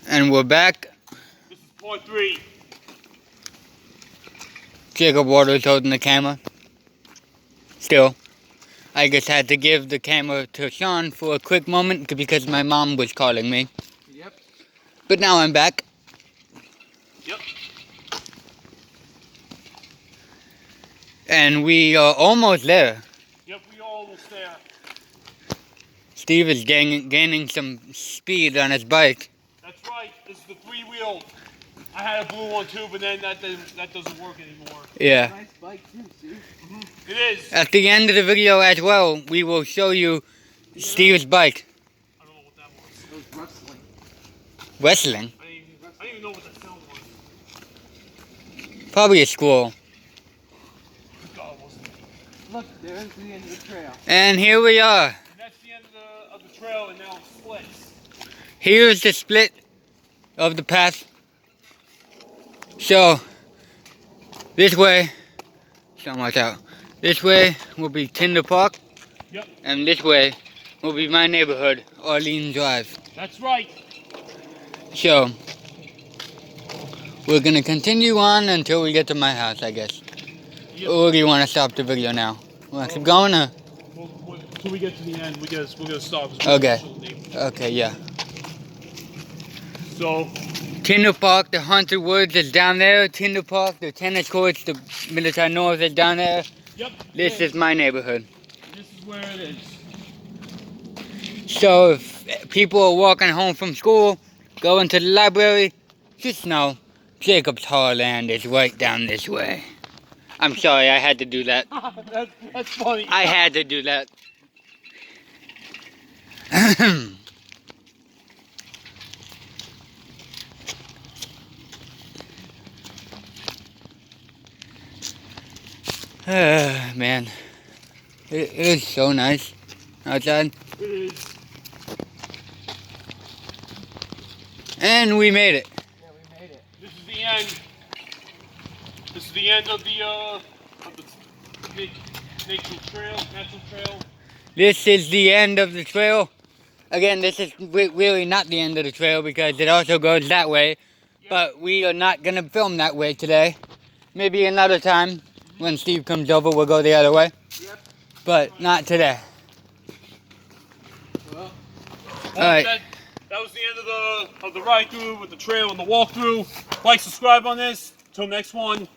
And we're back. This is part 3. Jacob Waters holding the camera. Still. I just had to give the camera to Shawn for a quick moment because my mom was calling me. Yep. But now I'm back. Yep. And we are almost there. Yep, we are almost there. Steve is gaining some speed on his bike. That's right. This is the 3-wheel. I had a blue one too, but then that doesn't work anymore. Yeah. Nice bike too, Steve. It is. At the end of the video as well, we will show you Steve's bike. I don't know what that was. It was wrestling. Wrestling? I didn't even know what that sound was. Probably a squirrel. God, it wasn't. Look, there's the end of the trail. And here we are. And that's the end of the trail, and now it splits. Here's the split of the path. So, this way, so much out. This way will be Tinder Park. Yep. And this way will be my neighborhood, Arlene Drive. That's right. So, we're gonna continue on until we get to my house, I guess. Yep. Or do you want to stop the video now? Want to keep going or? Until we get to the end, we're gonna stop. Okay. Okay, yeah. So, Tinder Park, the Haunted Woods is down there. Tinder Park, the tennis courts, the Middletown North is down there. yep. This is my neighborhood. This is where it is. So if people are walking home from school, going to the library, just know Jacob's Heartland is right down this way. I'm sorry, I had to do that. That's funny. I had to do that. Man, it is so nice outside. It is. And we made it. Yeah, we made it. This is the end. This is the end of the natural trail. This is the end of the trail. Again, this is really not the end of the trail because it also goes that way. But we are not going to film that way today. Maybe another time when Steve comes over, we'll go the other way. Yep. But not today. Well, Alright. That was the end of the ride through with the trail and the walkthrough. Like, subscribe on this. Till next one.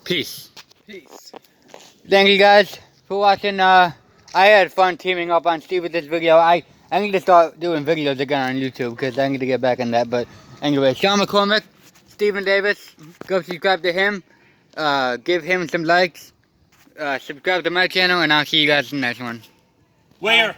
Peace. peace. Thank you guys for watching. I had fun teaming up on Steve with this video. I need to start doing videos again on YouTube because I need to get back on that. But anyway, Shawn McCormick, Stephen Davis, go subscribe to him. Give him some likes. Subscribe to my channel, and I'll see you guys in the next one. Where?